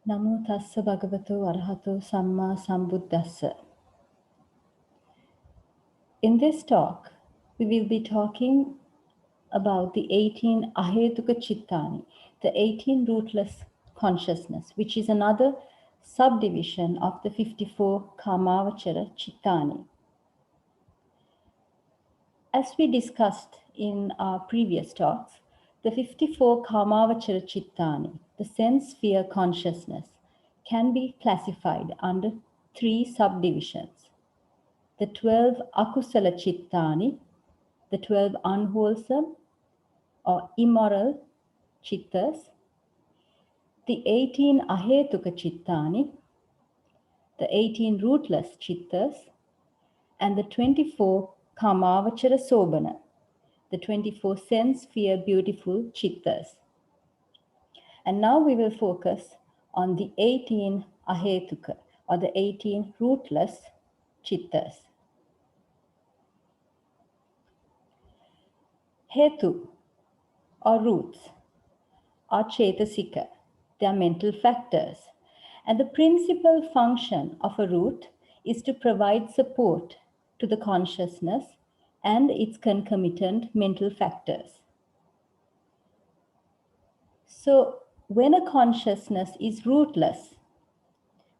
Namo tassa bhagavato arahato samma sambuddhassa. In this talk, we will be talking about the 18 Ahetuka cittani, the 18 rootless consciousness, which is another subdivision of the 54 Kamavacara cittani. As we discussed in our previous talks, the 54 Kamavachara Chittani, the sense sphere consciousness, can be classified under three subdivisions. The 12 Akusala Chittani, the 12 unwholesome or immoral chittas, the 18 Ahetuka Chittani, the 18 rootless chittas, and the 24 Kamavachara Sobhana, the 24 sense sphere beautiful chittas. And now we will focus on the 18 Ahetuka, or the 18 rootless chittas. Hetu, or roots, are chetasika. They are mental factors. And the principal function of a root is to provide support to the consciousness and its concomitant mental factors. So, when a consciousness is rootless,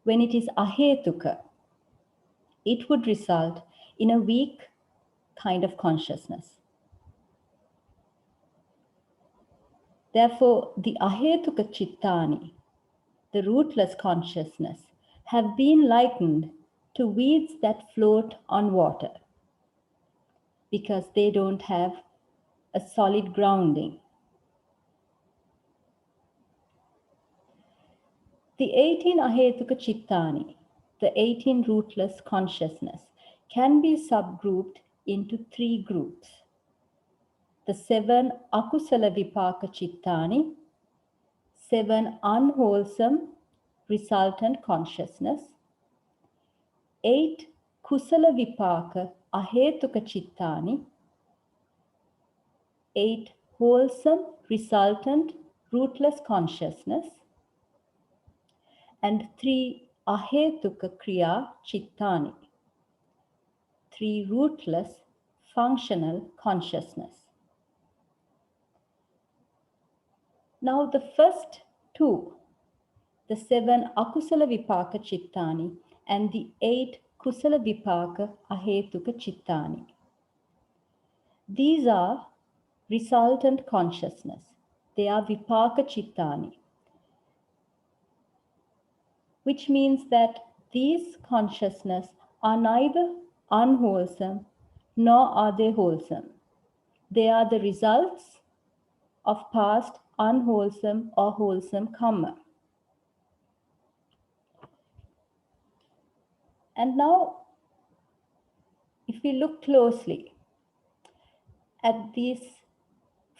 when it is ahetuka, it would result in a weak kind of consciousness. Therefore, the ahetuka cittani, the rootless consciousness, have been likened to weeds that float on water because they don't have a solid grounding. The 18 Ahetuka Chittani, the 18 rootless consciousness, can be subgrouped into three groups. The 7 Akusala Vipaka Chittani, 7 unwholesome resultant consciousness, 8 Kusala Vipaka Ahetuka Chittani, 8 wholesome resultant rootless consciousness, and 3 Ahetuka Kriya Chittani, 3 rootless functional consciousness. Now the first two, the 7 Akusala Vipaka Chittani and the 8 Kusala Vipaka Ahetuka Chittani. These are resultant consciousness. They are Vipaka Chittani, which means that these consciousness are neither unwholesome nor are they wholesome. They are the results of past unwholesome or wholesome karma. And now, if we look closely at these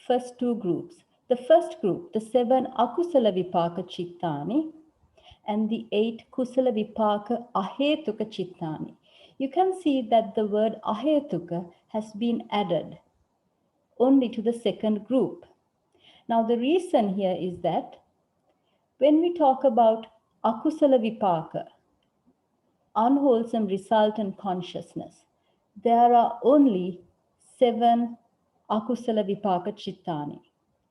first two groups, the first group, the 7 Akusala Vipaka Chittani and the 8 Kusala Vipaka Ahetuka Chittani, you can see that the word Ahetuka has been added only to the second group. Now the reason here is that when we talk about Akusala Vipaka, unwholesome resultant consciousness, there are only 7 Akusala Vipaka Chittani,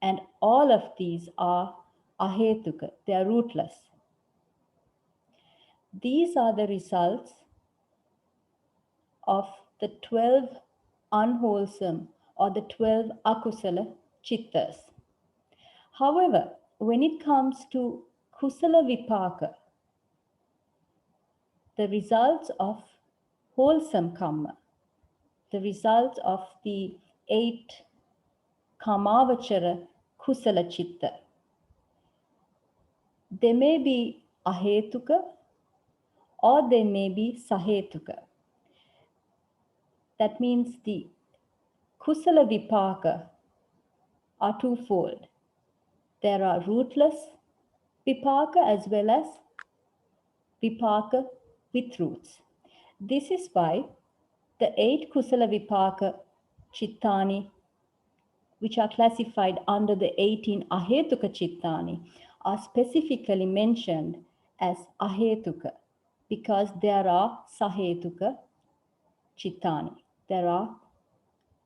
and all of these are Ahetuka, they are rootless. These are the results of the 12 unwholesome or the 12 Akusala Chittas. However, when it comes to Kusala Vipaka, the results of wholesome karma, the results of the 8 Kamavachara Kusala Chitta, they may be Ahetuka or they may be Sahetuka. That means the Kusala Vipaka are twofold. There are rootless Vipaka as well as Vipaka with roots. This is why the 8 Kusala Vipaka Chittani, which are classified under the 18 Ahetuka Chittani, are specifically mentioned as Ahetuka because there are Sahetuka cittani. There are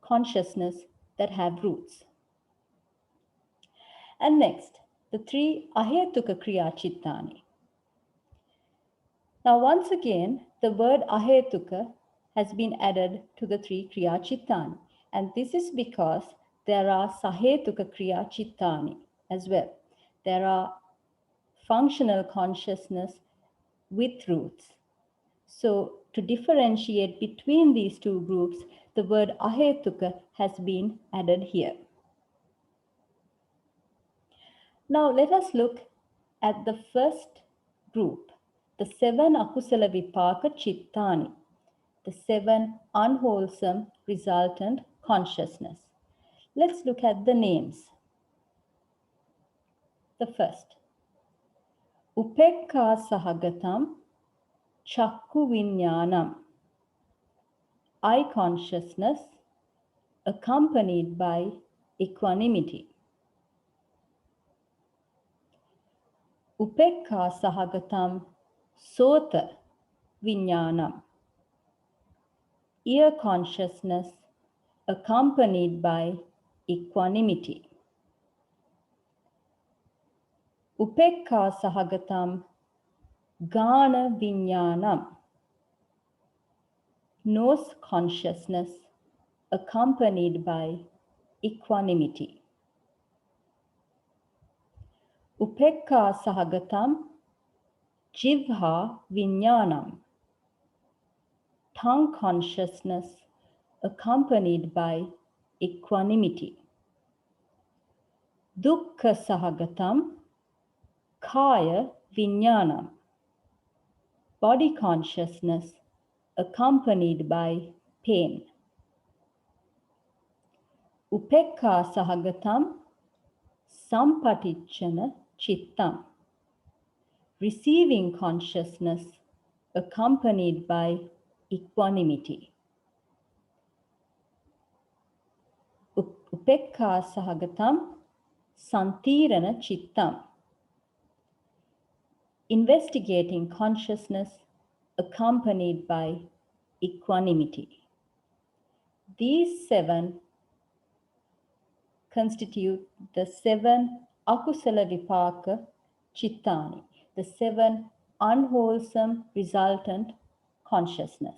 consciousness that have roots. And next, the three Ahetuka Kriya cittani. Now, once again, the word Ahetuka has been added to the three Kriya cittani. And this is because there are Sahetuka Kriya cittani as well. There are functional consciousness with roots. So, to differentiate between these two groups, the word Ahetuka has been added here. Now, let us look at the first group, the 7 Akusala Vipaka Cittani, the 7 unwholesome resultant consciousness. Let's look at the names. The first, Upekka Sahagatam Chakku Vinyanam, eye consciousness accompanied by equanimity. Upekka Sahagatam Sota Vinyanam, ear consciousness accompanied by equanimity. Upekka Sahagatam Gana Vinyanam, nose consciousness accompanied by equanimity. Upekka Sahagatam Jivha Vinyanam, tongue consciousness accompanied by equanimity. Dukkha Sahagatam Kaya Vinyanam, body consciousness accompanied by pain. Upekka Sahagatam Sampatichana Chittam, receiving consciousness accompanied by equanimity. Upekka Sahagatam Santirana Chittam, investigating consciousness accompanied by equanimity. These 7 constitute the 7 Akusala Vipaka Cittani, the 7 unwholesome resultant consciousness.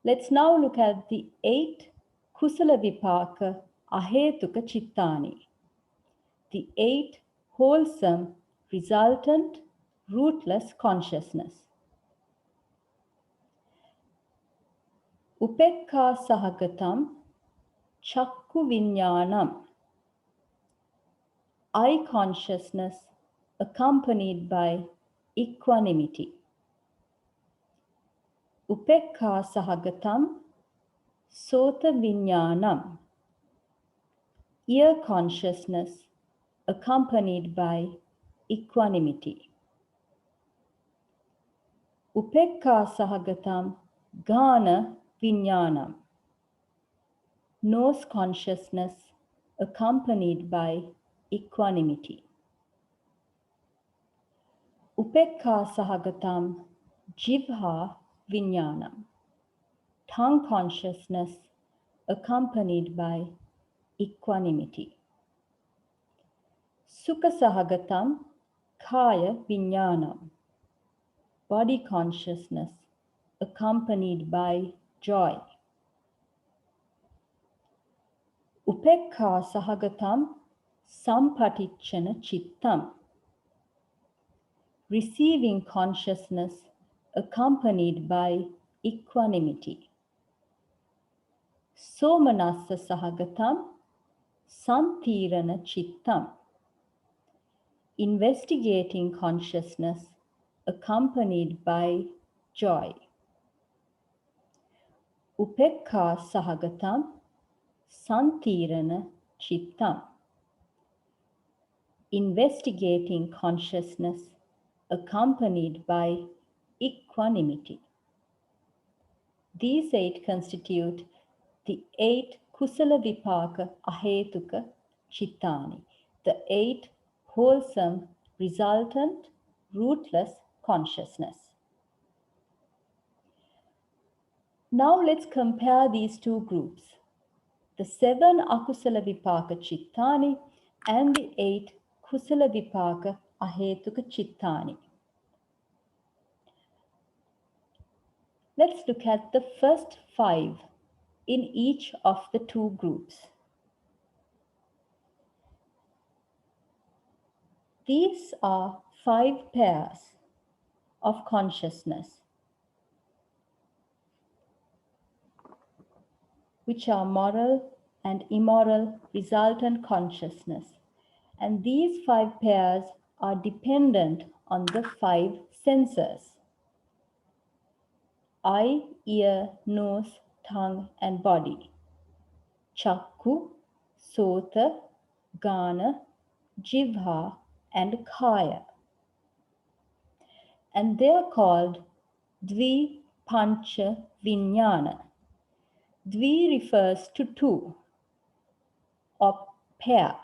Let's now look at the 8 Kusala Vipaka Ahetuka Cittani, the 8 wholesome resultant rootless consciousness. Upekka Sahagatam Chakku Vinyanam, eye consciousness accompanied by equanimity. Upekka Sahagatam Sota Vinyanam, ear consciousness accompanied by equanimity. Upekka Sahagatam Gana Vinyanam, nose consciousness accompanied by equanimity. Upekka Sahagatam Jivha Vinyanam, tongue consciousness accompanied by equanimity. Sukha Sahagatam Kaya Vinyanam, body consciousness accompanied by joy. Upekka Sahagatam Sampatichana Chittam, receiving consciousness accompanied by equanimity. Somanassa Sahagatam Santirana Chittam, investigating consciousness accompanied by joy. Upekka Sahagatam Santirana Chittam, investigating consciousness accompanied by equanimity. These 8 constitute the 8 Kusala Vipaka Ahetuka Cittani, the 8 wholesome, resultant, rootless consciousness. Now let's compare these two groups, the 7 akusala vipaka cittani and the 8 kusala vipaka ahetuka cittani. Let's look at the first 5 in each of the two groups. These are 5 pairs of consciousness, which are moral and immoral resultant consciousness. And these 5 pairs are dependent on the 5 senses: eye, ear, nose, tongue, and body. Chakku, Sota, Gana, Jivha, and Kaya. And they are called Dvi Pancha Vijnana. Dvi refers to 2 or pair.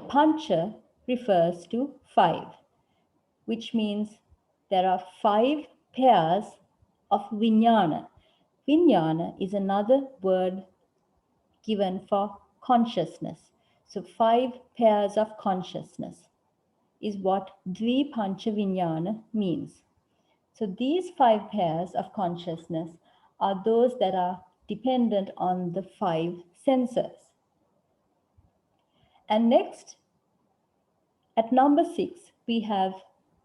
Pancha refers to 5, which means there are 5 pairs of Vijnana. Vijnana is another word given for consciousness. So 5 pairs of consciousness is what Dvi Pancha Vijnana means. So these 5 pairs of consciousness are those that are dependent on the 5 senses. And next, at number 6, we have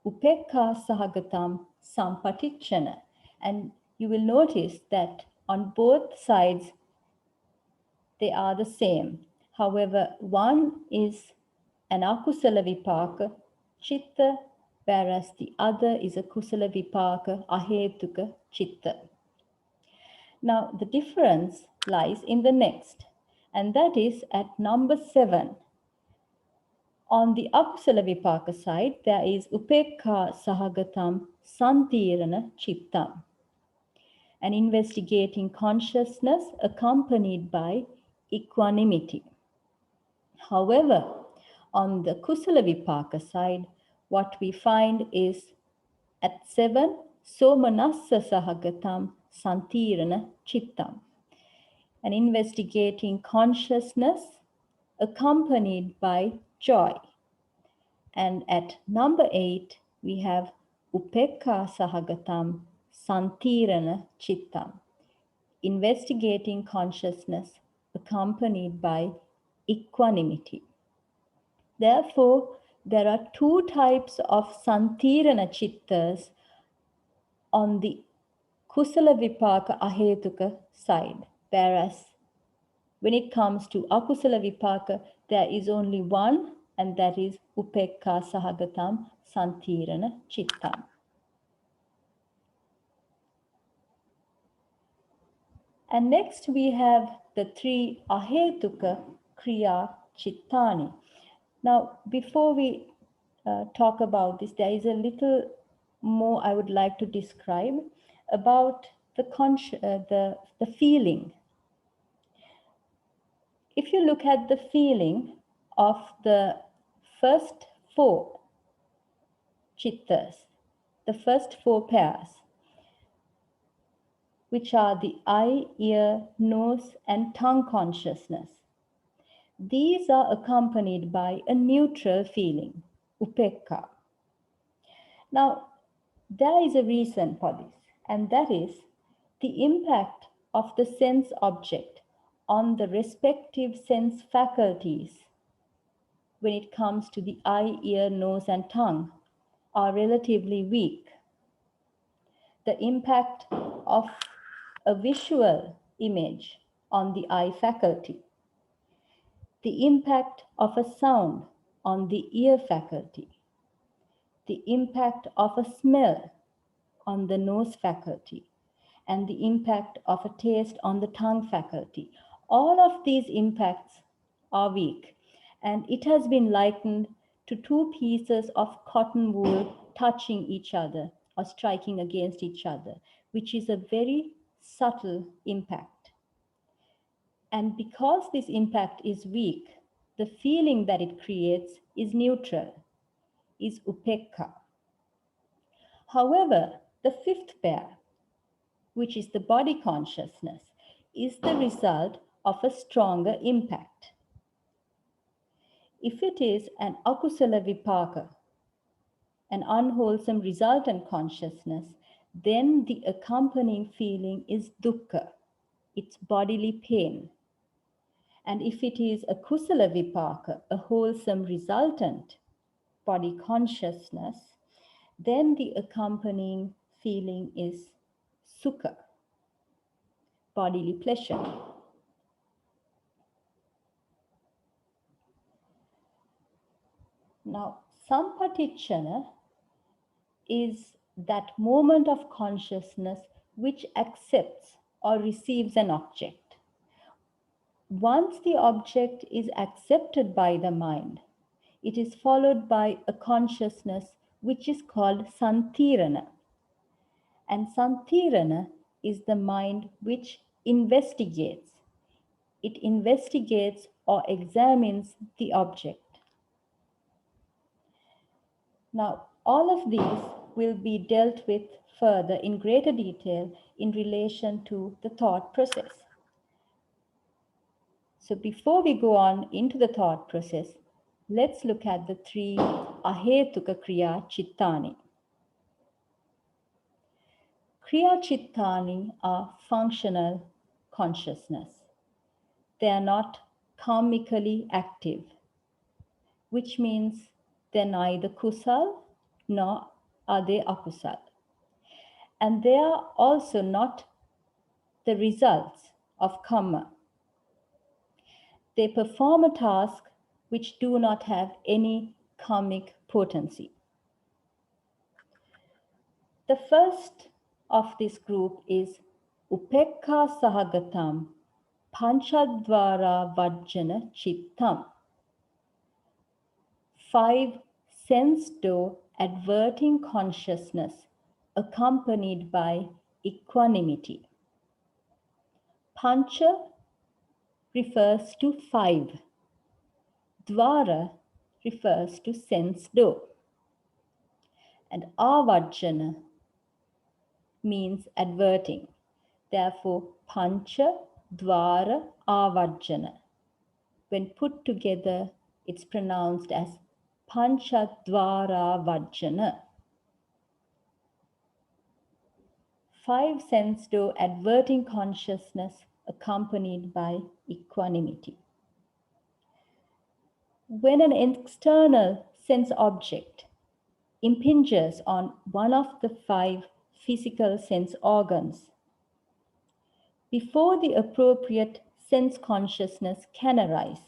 Upekka Sahagatam Sampatichana. And you will notice that on both sides, they are the same. However, one is an akusala vipaka, chitta, whereas the other is a kusala vipaka, ahetuka, chitta. Now, the difference lies in the next, and that is at number 7. On the akusala vipaka side, there is upekka sahagatam santirana chittam, an investigating consciousness accompanied by equanimity. However, on the kusala vipaka side, what we find is at 7, somanassa sahagatam santirana chittam, an investigating consciousness accompanied by joy. And at number 8, we have upekka sahagatam santirana chittam, investigating consciousness accompanied by equanimity. Therefore, there are 2 types of santirana chittas on the kusala vipaka ahetuka side, whereas when it comes to akusala vipaka, there is only one, and that is upekka sahagatam santirana chittam. And next we have the 3 ahetuka kriya cittani. Now, before we talk about this, there is a little more I would like to describe about the feeling. If you look at the feeling of the first 4 chittas, the first 4 pairs, which are the eye, ear, nose, and tongue consciousness, these are accompanied by a neutral feeling, upekka. Now, there is a reason for this, and that is the impact of the sense object on the respective sense faculties when it comes to the eye, ear, nose, and tongue are relatively weak. The impact of a visual image on the eye faculty, the impact of a sound on the ear faculty, the impact of a smell on the nose faculty, and the impact of a taste on the tongue faculty. All of these impacts are weak, and it has been likened to 2 pieces of cotton wool touching each other or striking against each other, which is a very subtle impact. And because this impact is weak, the feeling that it creates is neutral, is upekka. However, the fifth pair, which is the body consciousness, is the result of a stronger impact. If it is an akusala vipaka, an unwholesome resultant consciousness, then the accompanying feeling is dukkha, it's bodily pain. And if it is a kusala vipaka, a wholesome resultant body consciousness, then the accompanying feeling is sukha, bodily pleasure. Now, sampatichana is that moment of consciousness which accepts or receives an object. Once the object is accepted by the mind, it is followed by a consciousness which is called santirana. And santirana is the mind which investigates. It investigates or examines the object. Now, all of these will be dealt with further in greater detail in relation to the thought process. So before we go on into the thought process, let's look at the three Ahetuka Kriya Cittani. Kriya Cittani are functional consciousness. They are not karmically active, which means they're neither kusal nor are they akusal. And they are also not the results of karma. They perform a task which do not have any karmic potency. The first of this group is Upekka Sahagatam Panchadvara Vajjana Chittam. 5 sense door adverting consciousness accompanied by equanimity. Pancha refers to 5. Dvara refers to sense door. And avajjana means adverting. Therefore, pancha, dvara, avajjana. When put together, it's pronounced as pancha dvara vajjana. 5 sense door adverting consciousness accompanied by equanimity. When an external sense object impinges on one of the 5 physical sense organs, before the appropriate sense consciousness can arise,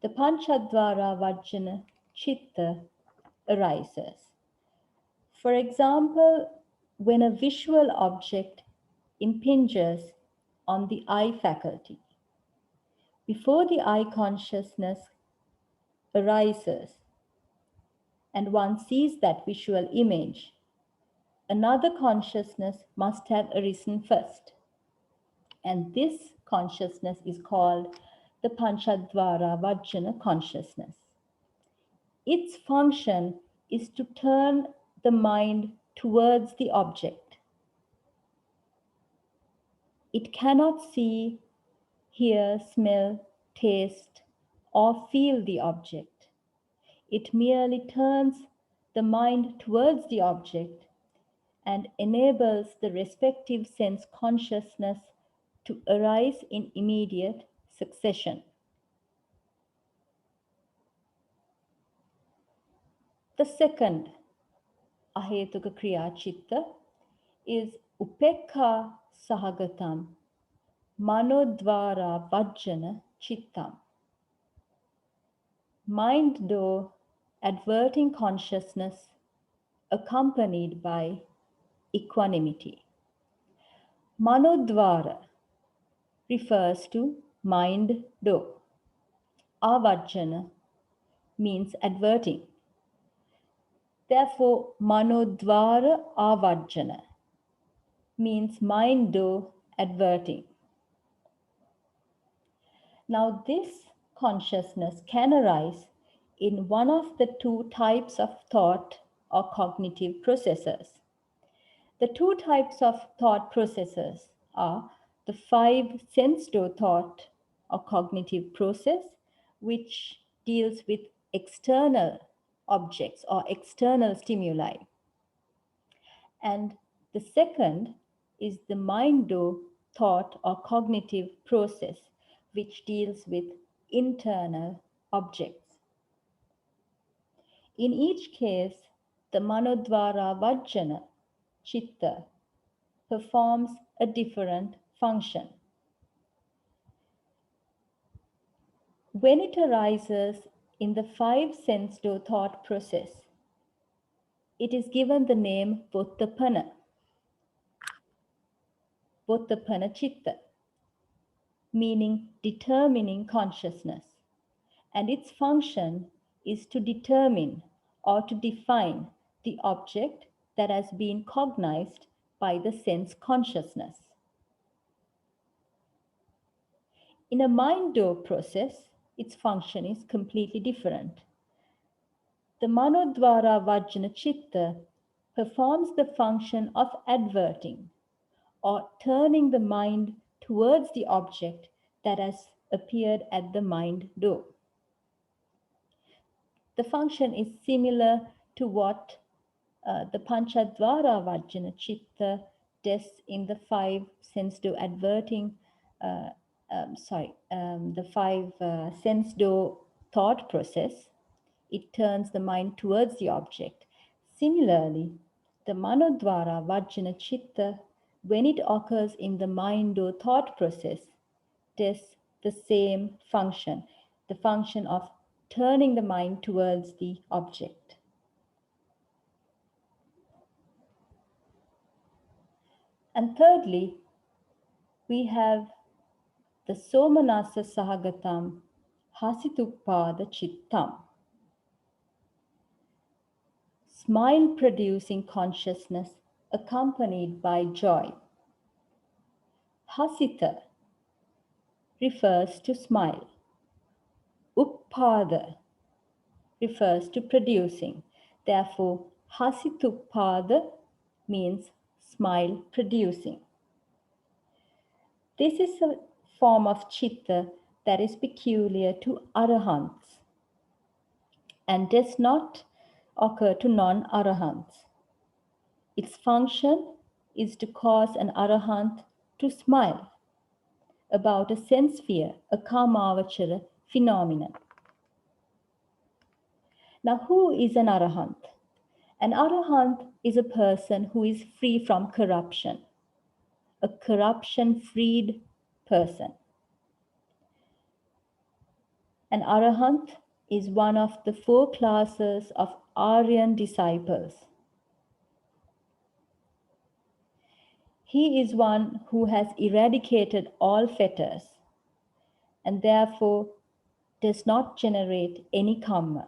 the Panchadvara Vajjana Chitta arises. For example, when a visual object impinges on the eye faculty, before the eye consciousness arises and one sees that visual image, another consciousness must have arisen first. And this consciousness is called the Panchadvara Vajjana consciousness. Its function is to turn the mind towards the object. It cannot see, hear, smell, taste, or feel the object. It merely turns the mind towards the object and enables the respective sense consciousness to arise in immediate succession. The second Ahetuka Kriya Chitta is Upekka Sahagatam Manodvara Vajjana Chittam. Mind door adverting consciousness accompanied by equanimity. Manodvara refers to mind door. Avajjana means adverting. Therefore, Manodvara Avajjana means mind door adverting. Now, this consciousness can arise in one of the two types of thought or cognitive processes. The two types of thought processes are the five sense door thought or cognitive process, which deals with external objects or external stimuli. And the second is the mind door thought or cognitive process, which deals with internal objects. In each case, the manodvara vajjana, chitta, performs a different function. When it arises in the five sense door thought process, it is given the name Vottapana, Vottapana chitta, meaning determining consciousness, and its function is to determine or to define the object that has been cognized by the sense consciousness. In a mind door process, its function is completely different. The manodvara vajjana chitta performs the function of adverting or turning the mind towards the object that has appeared at the mind door. The function is similar to what the panchadvara vajjana chitta does in the five sense door adverting, the five sense door thought process. It turns the mind towards the object. Similarly, the manodvara vajjana chitta, when it occurs in the mind or thought process, does the same function, the function of turning the mind towards the object. And thirdly, we have the somanasa sahagatam hasituppada chittam, smile producing consciousness accompanied by joy. Hasita refers to smile. Uppada refers to producing. Therefore, hasituppada means smile producing. This is a form of chitta that is peculiar to arahants and does not occur to non-arahants. Its function is to cause an arahant to smile about a sense sphere, a Kamavacara phenomenon. Now, who is an arahant? An arahant is a person who is free from corruption, a corruption-freed person. An arahant is one of the four classes of Aryan disciples. He is one who has eradicated all fetters and therefore does not generate any karma,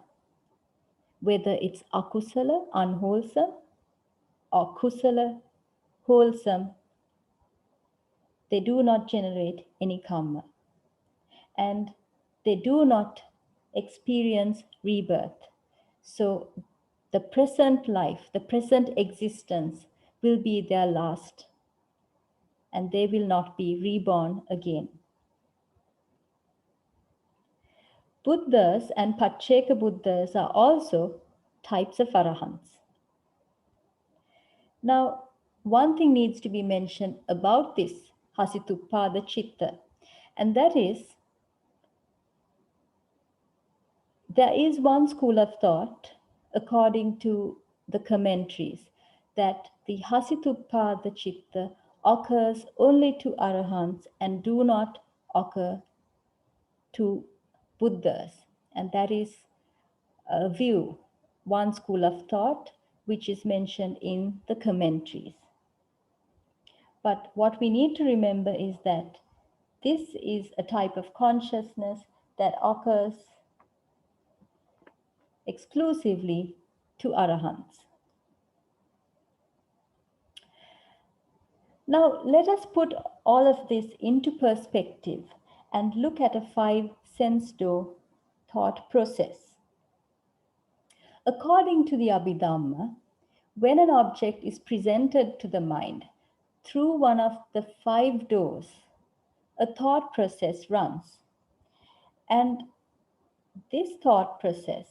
whether it's akusala, unwholesome, or kusala, wholesome. They do not generate any karma, and they do not experience rebirth. So the present life, the present existence will be their last, and they will not be reborn again. Buddhas and Pacceka Buddhas are also types of arahants. Now, one thing needs to be mentioned about this Hasituppada Chitta, and that is there is one school of thought, according to the commentaries, that the Hasituppada Chitta occurs only to arahants and do not occur to Buddhas. And that is a view, one school of thought, which is mentioned in the commentaries. But what we need to remember is that this is a type of consciousness that occurs exclusively to arahants. Now, let us put all of this into perspective and look at a 5 sense-door thought process. According to the Abhidhamma, when an object is presented to the mind through one of the 5 doors, a thought process runs. And this thought process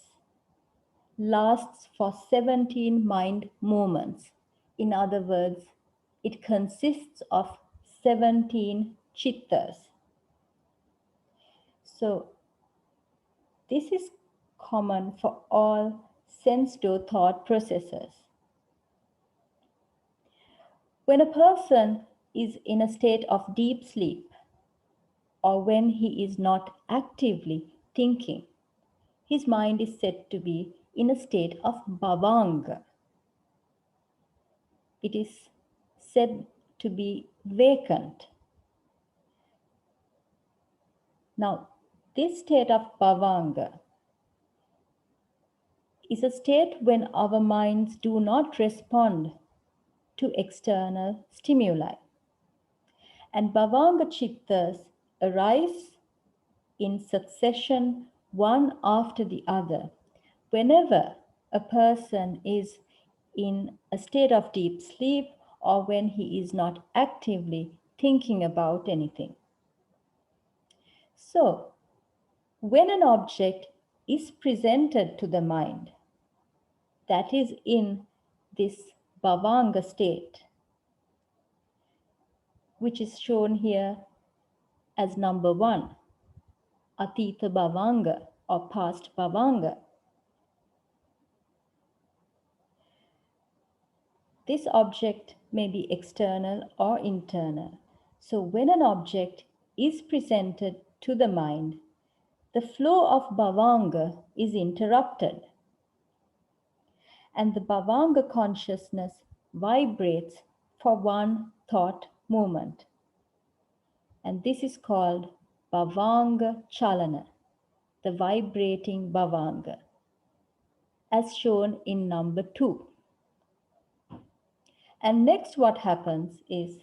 lasts for 17 mind movements. In other words, it consists of 17 chittas. So this is common for all sense-door thought processes. When a person is in a state of deep sleep, or when he is not actively thinking, his mind is said to be in a state of bhavanga. It is said to be vacant. Now, this state of bhavanga is a state when our minds do not respond to external stimuli. And bhavanga chittas arise in succession, one after the other, whenever a person is in a state of deep sleep or when he is not actively thinking about anything. So, when an object is presented to the mind that is in this bhavanga state, which is shown here as number 1, Atita bhavanga or past bhavanga. This object may be external or internal. So when an object is presented to the mind, the flow of bhavanga is interrupted. And the bhavanga consciousness vibrates for one thought moment. And this is called bhavanga chalana, the vibrating bhavanga, as shown in number 2. And next what happens is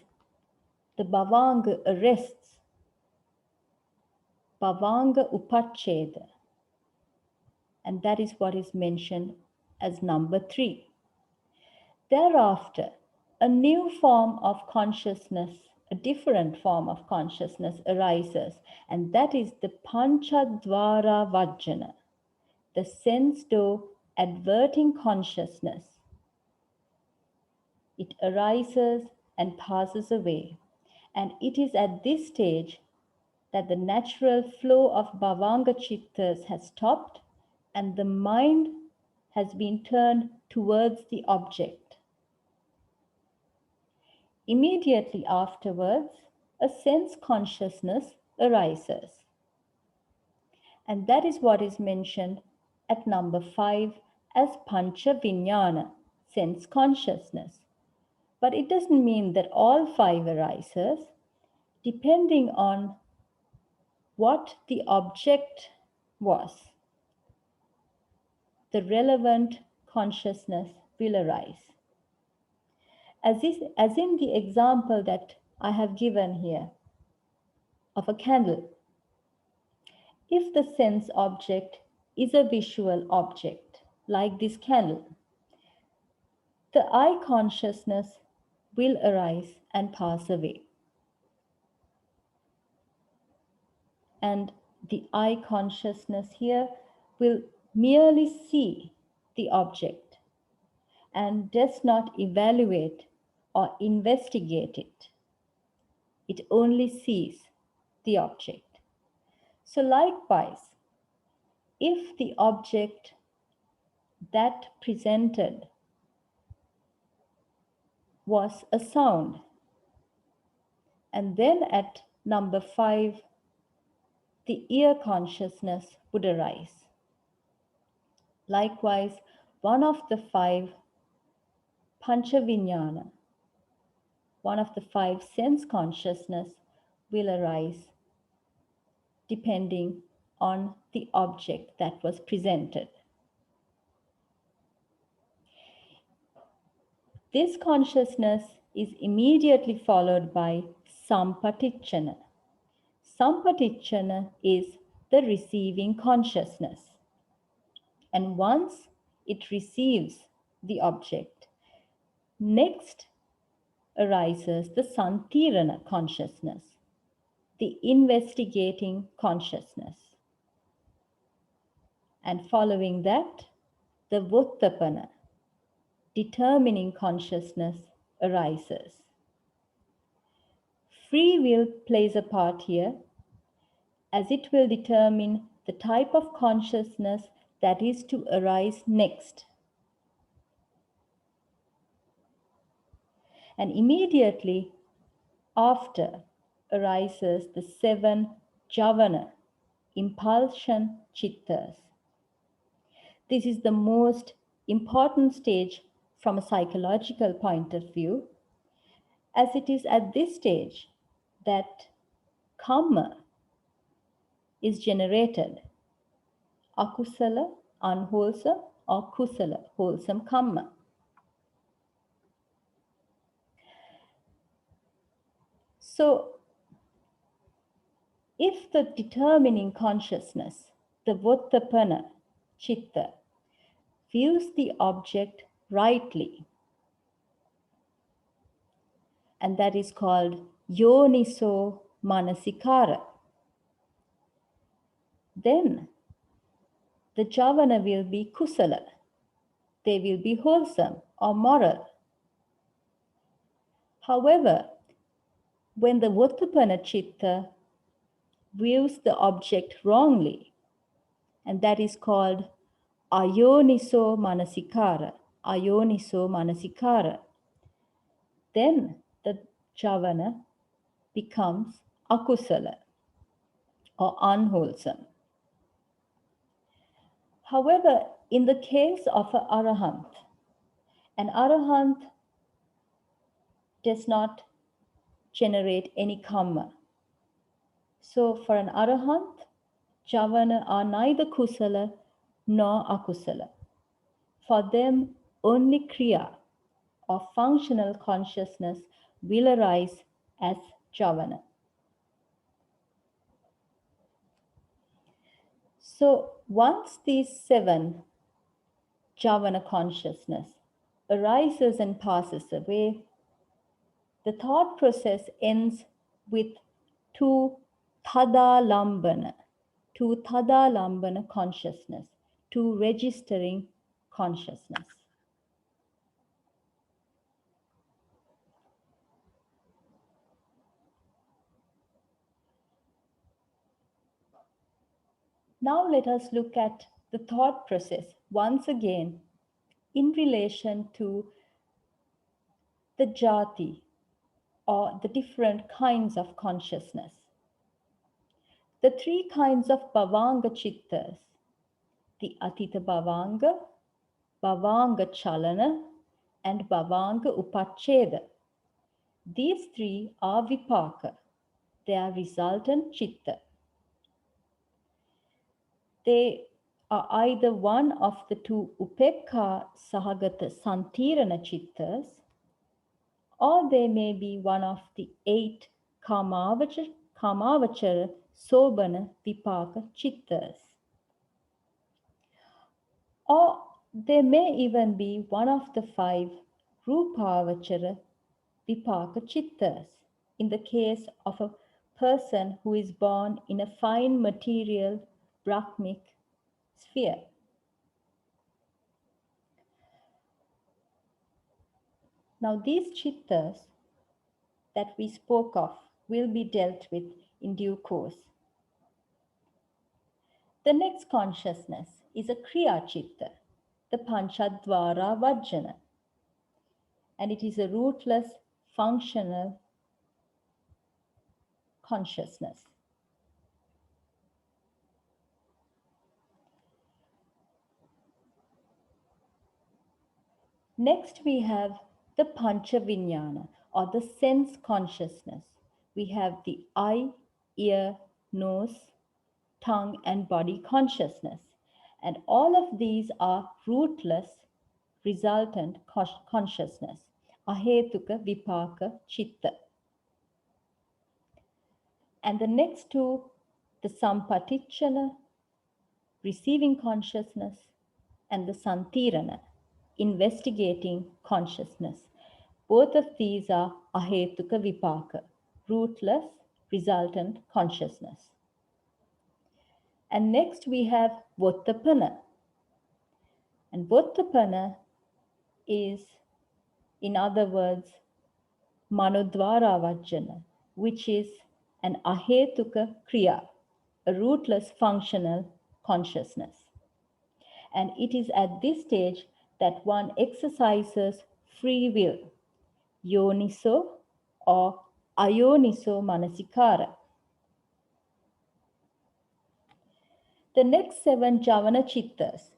the bhavanga arrests, bhavanga upacheda, and that is what is mentioned as number 3. Thereafter, a new form of consciousness, a different form of consciousness arises, and that is the panchadvara vajjana, the sense-door adverting consciousness. It arises and passes away, and it is at this stage that the natural flow of bhavanga chittas has stopped and the mind has been turned towards the object. Immediately afterwards, a sense consciousness arises. And that is what is mentioned at number 5 as pancha vijnana, sense consciousness. But it doesn't mean that all 5 arises. Depending on what the object was, the relevant consciousness will arise. As in the example that I have given here of a candle, if the sense object is a visual object, like this candle, the eye consciousness will arise and pass away. And the eye consciousness here will merely see the object and does not evaluate or investigate it. It only sees the object. So likewise, if the object that presented was a sound, and then at number 5, the ear consciousness would arise. Likewise, one of the 5 pancha vijnana, one of the 5 sense consciousness will arise depending on the object that was presented. This consciousness is immediately followed by sampatichana. Sampatichana is the receiving consciousness. And once it receives the object, next arises the santirana consciousness, the investigating consciousness. And following that, the vuttapana, determining consciousness, arises. Free will plays a part here, as it will determine the type of consciousness that is to arise next. And immediately after arises the 7 javana, impulsion chittas. This is the most important stage from a psychological point of view, as it is at this stage that karma is generated. Akusala, unwholesome, or kusala, wholesome karma. So, if the determining consciousness, the vuttapana, chitta, views the object rightly, and that is called yoniso manasikara, then the javana will be kusala. They will be wholesome or moral. However, when the vuttapana chitta views the object wrongly, and that is called ayoniso manasikara, then the javana becomes akusala or unwholesome. However, in the case of an arahant does not generate any karma. So for an arahant, javana are neither kusala nor akusala. For them, only kriya or functional consciousness will arise as javana. So once these 7 javana consciousness arises and passes away, the thought process ends with two tadalambana consciousness, two registering consciousness. Now let us look at the thought process once again in relation to the jati or the different kinds of consciousness. The 3 kinds of bhavanga chittas, the atita bhavanga, bhavanga chalana, and bhavanga upacheda. These 3 are vipaka. They are resultant chitta. They are either one of the 2 upekha sahagata santirana chittas, or they may be one of the 8 kamavachara sobana vipaka chittas. Or they may even be one of the 5 rupavachara vipaka chittas in the case of a person who is born in a fine material Brahmic sphere. Now these chittas that we spoke of will be dealt with in due course. The next consciousness is a kriya chitta, the panchadvara vajjana, and it is a rootless functional consciousness. Next, we have the pancha vijnana or the sense consciousness. We have the eye, ear, nose, tongue, and body consciousness. And all of these are rootless resultant consciousness. Ahetuka Vipaka Chitta. And the next two, the Sampatichana, receiving consciousness, and the Santirana, investigating consciousness. Both of these are Ahetuka Vipaka, rootless, resultant consciousness. And next we have Vottapana. And Vottapana is, in other words, Manodvara Vajjana, which is an Ahetuka Kriya, a rootless functional consciousness. And it is at this stage that one exercises free will, yoniso or ayoniso manasikara. The next 7 Javana Chittas,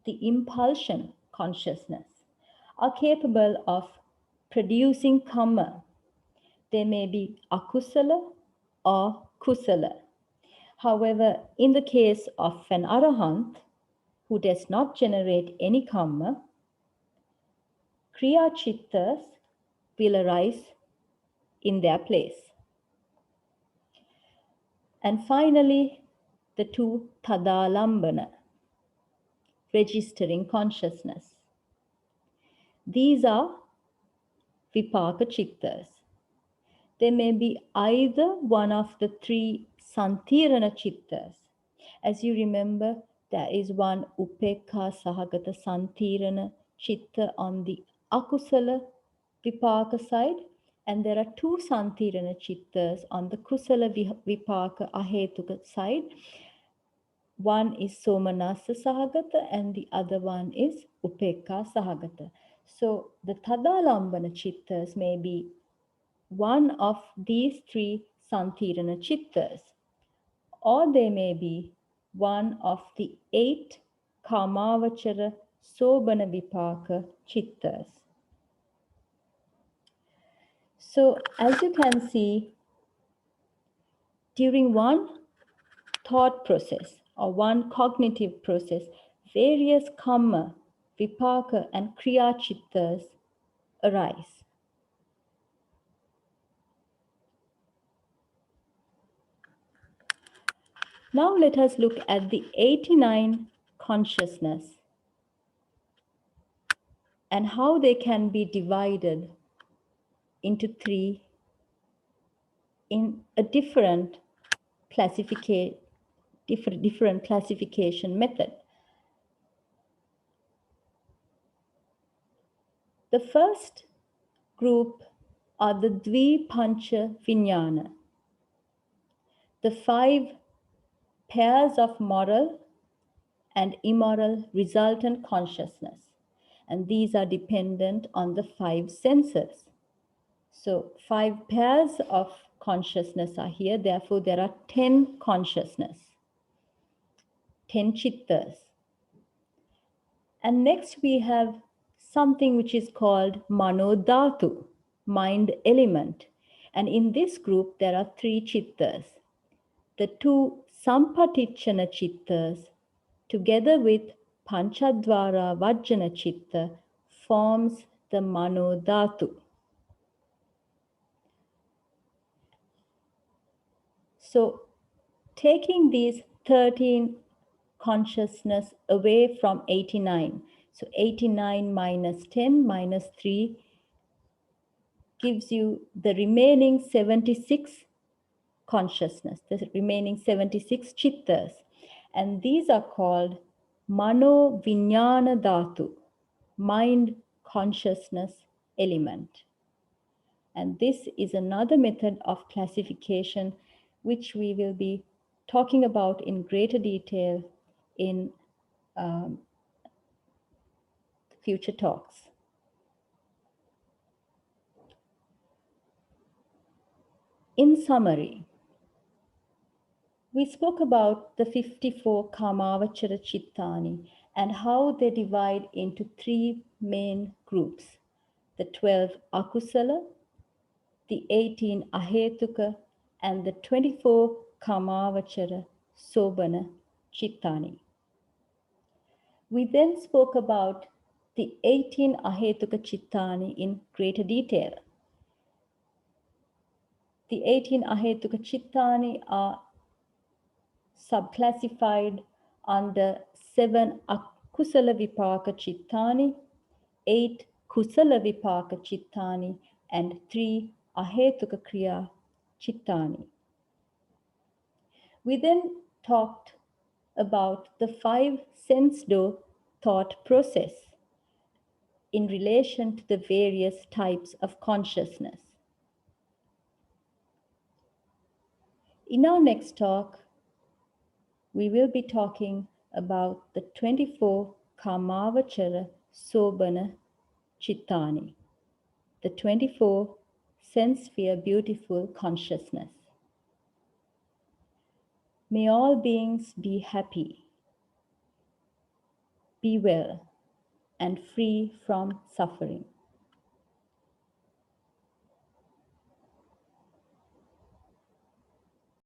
the impulsion consciousness, are capable of producing karma. They may be akusala or kusala. However, in the case of an arahant who does not generate any karma, kriya chittas will arise in their place. And finally, the 2 tadalambana, registering consciousness. These are vipaka chittas. They may be either one of the 3 santirana chittas. As you remember, there is one upekha sahagata santirana chitta on the akusala vipaka side, and there are 2 santirana chittas on the kusala vipaka ahetuka side. One is somanasa sahagata and the other one is upekha sahagata. So the tadalambana chittas may be one of these 3 santirana chittas, or they may be one of the 8 kamavacara sobana vipaka chittas. So as you can see, during one thought process or one cognitive process, various karma, vipaka and kriya chittas arise. Now let us look at the 89 consciousness and how they can be divided into 3 in a different classification method. The first group are the Dvipancha Vijnana, the 5 pairs of moral and immoral resultant consciousness, and these are dependent on the 5 senses. So 5 pairs of consciousness are here, therefore there are 10 consciousness, 10 chittas. And next we have something which is called manodhatu, mind element. And in this group there are 3 chittas. The 2 sampatichana chittas together with panchadvara vajjana chitta forms the manodhatu. So taking these 13 consciousness away from 89. So 89 minus 10 minus 3 gives you the remaining 76 consciousness, the remaining 76 chittas. And these are called mano vijnana dhatu, mind consciousness element. And this is another method of classification which we will be talking about in greater detail in future talks. In summary, we spoke about the 54 Kamavacara cittani and how they divide into 3 main groups, the 12 akusala, the 18 ahetuka, and the 24 Kamavacara sobana cittani. We then spoke about the 18 Ahetuka cittani in greater detail. The 18 Ahetuka cittani are subclassified under 7 akusala vipaka cittani, 8 kusala vipaka cittani, and 3 Ahetuka kriya cittani. We then talked about the 5 sense door thought process in relation to the various types of consciousness. In our next talk, we will be talking about the 24 Kamavacara Sobana Chittani, the 24 sense sphere beautiful consciousness. May all beings be happy, be well, and free from suffering.